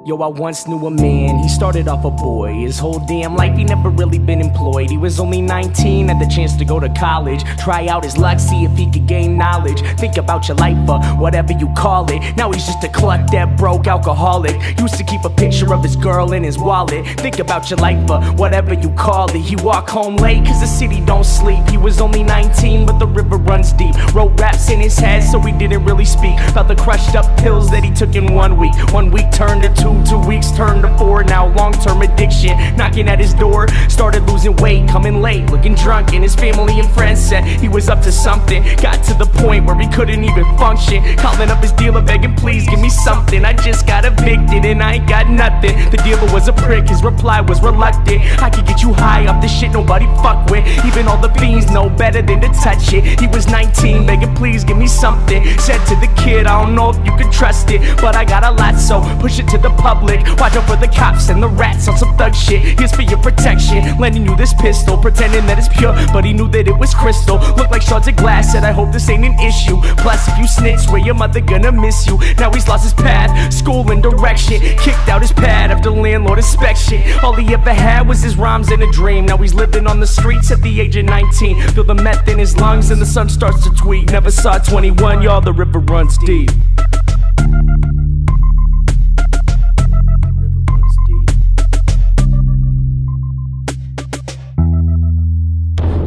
Yo, I once knew a man, he started off a boy. His whole damn life he never really been employed. He was only 19, had the chance to go to college, try out his luck, see if he could gain knowledge. Think about your life, whatever you call it. Now he's just a cluck that broke alcoholic. Used to keep a picture of his girl in his wallet. Think about your life, whatever you call it. He walked home late cause the city don't sleep. He was only 19 but the river runs deep. Wrote raps in his head so he didn't really speak about the crushed up pills that he took in 1 week. 1 week turned to 2 weeks turned to 4. Now long-term addiction knocking at his door. Started losing weight, coming late, looking drunk, and his family and friends said he was up to something. Got to the point where he couldn't even function, calling up his dealer begging, please give me something. I just got evicted and I ain't got nothing. The dealer was a prick, his reply was reluctant. I could get you high off the shit nobody fuck with. Even all the fiends know better than to touch it. He was 19 begging, please give me something. Said to the kid, I don't know if you could trust it, but I got a lot, so push it to the public. Watch out for the cops and the rats on some thug shit. Here's for your protection, lending you this pistol, pretending that it's pure, but he knew that it was crystal. Looked like shards of glass, said I hope this ain't an issue. Plus if you snitch, swear your mother gonna miss you. Now he's lost his path, school and direction, kicked out his pad after landlord inspection. All he ever had was his rhymes and a dream. Now he's living on the streets at the age of 19. Feel the meth in his lungs and the sun starts to tweet. Never saw 21, y'all, the river runs deep.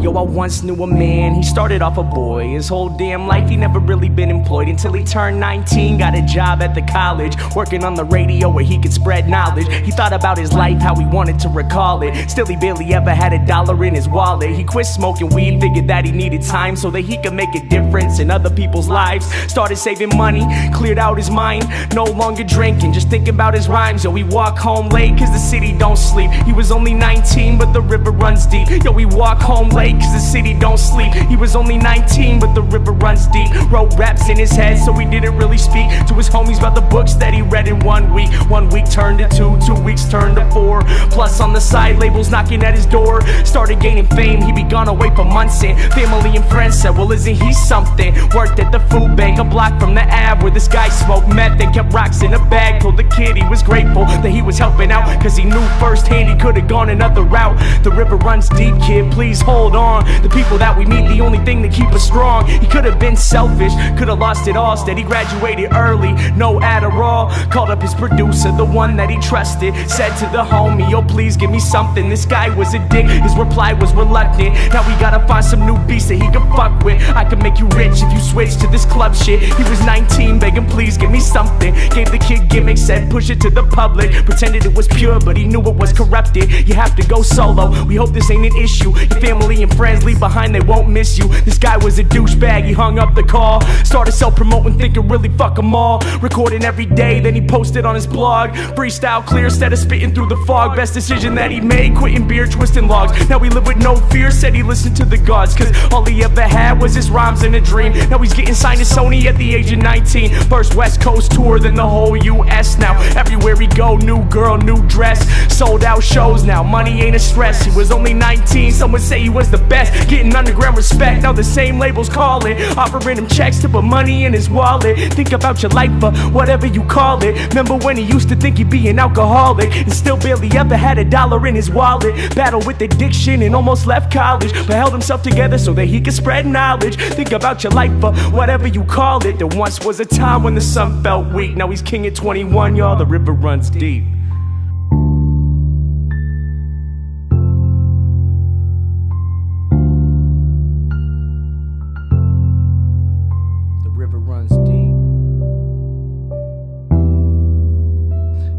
Yo, I once knew a man, he started off a boy. His whole damn life he never really been employed until he turned 19, got a job at the college, working on the radio where he could spread knowledge. He thought about his life, how he wanted to recall it. Still he barely ever had $1 in his wallet. He quit smoking weed, figured that he needed time so that he could make a difference in other people's lives. Started saving money, cleared out his mind, no longer drinking, just thinking about his rhymes. Yo, he walked home late cause the city don't sleep. He was only 19 but the river runs deep. Yo, he walked home late cause the city don't sleep. He was only 19 but the river runs deep. Wrote raps in his head so he didn't really speak to his homies about the books that he read in 1 week. 1 week turned to 2 weeks turned to 4. Plus on the side labels knocking at his door. Started gaining fame, he'd be gone away for months, and family and friends said, well isn't he something? Worked at the food bank a block from the Ave where this guy smoked meth and kept rocks in a bag. Told the kid he was grateful that he was helping out cause he knew firsthand he could've gone another route. The river runs deep, kid, please hold on. The people that we meet, the only thing that keep us strong. He could've been selfish, could've lost it all. Instead he graduated early, no Adderall. Called up his producer, the one that he trusted. Said to the homie, yo please give me something. This guy was a dick, his reply was reluctant. Now we gotta find some new beats that he can fuck with. I can make you rich if you switch to this club shit. He was 19 begging please give me something. Gave the kid gimmicks, said push it to the public. Pretended it was pure but he knew it was corrupted. You have to go solo, we hope this ain't an issue. Your family and friends leave behind, they won't miss you. This guy was a douchebag, he hung up the call. Started self-promoting, thinking really fuck them all. Recording every day, then he posted on his blog. Freestyle clear, instead of spitting through the fog. Best decision that he made, quitting beer, twisting logs. Now he live with no fear, said he listened to the gods, cause all he ever had was his rhymes and a dream. Now he's getting signed to Sony at the age of 19. First West Coast tour, then the whole US. Now everywhere he go, new girl, new dress. Sold out shows now, money ain't a stress. He was only 19, some would say he was the best. Getting underground respect, now the same labels calling, offering him checks to put money in his wallet. Think about your life, whatever you call it. Remember when he used to think he'd be an alcoholic and still barely ever had $1 in his wallet. Battled with addiction and almost left college, but held himself together so that he could spread knowledge. Think about your life, whatever you call it. There once was a time when the sun felt weak. Now he's king at 21, y'all, the river runs deep.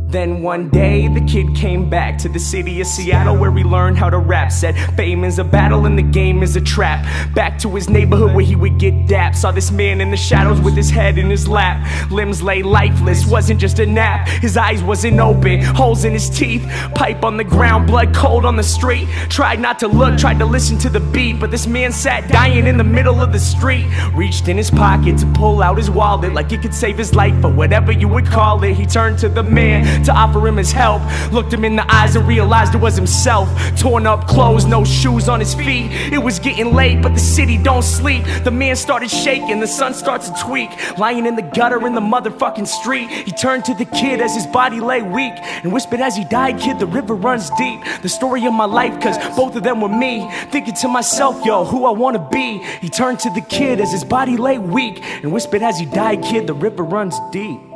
Then one day the kid came back to the city of Seattle where he learned how to rap. Said fame is a battle and the game is a trap. Back to his neighborhood where he would get dapped. Saw this man in the shadows with his head in his lap. Limbs lay lifeless, wasn't just a nap. His eyes wasn't open, holes in his teeth. Pipe on the ground, blood cold on the street. Tried not to look, tried to listen to the beat, but this man sat dying in the middle of the street. Reached in his pocket to pull out his wallet like it could save his life or whatever you would call it. He turned to the man, to offer him his help. Looked him in the eyes and realized it was himself. Torn up clothes, no shoes on his feet. It was getting late, but the city don't sleep. The man started shaking, the sun starts to tweak. Lying in the gutter in the motherfucking street, he turned to the kid as his body lay weak and whispered as he died, "Kid, the river runs deep." The story of my life, cause both of them were me. Thinking to myself, yo, who I wanna be. He turned to the kid as his body lay weak and whispered as he died, "Kid, the river runs deep."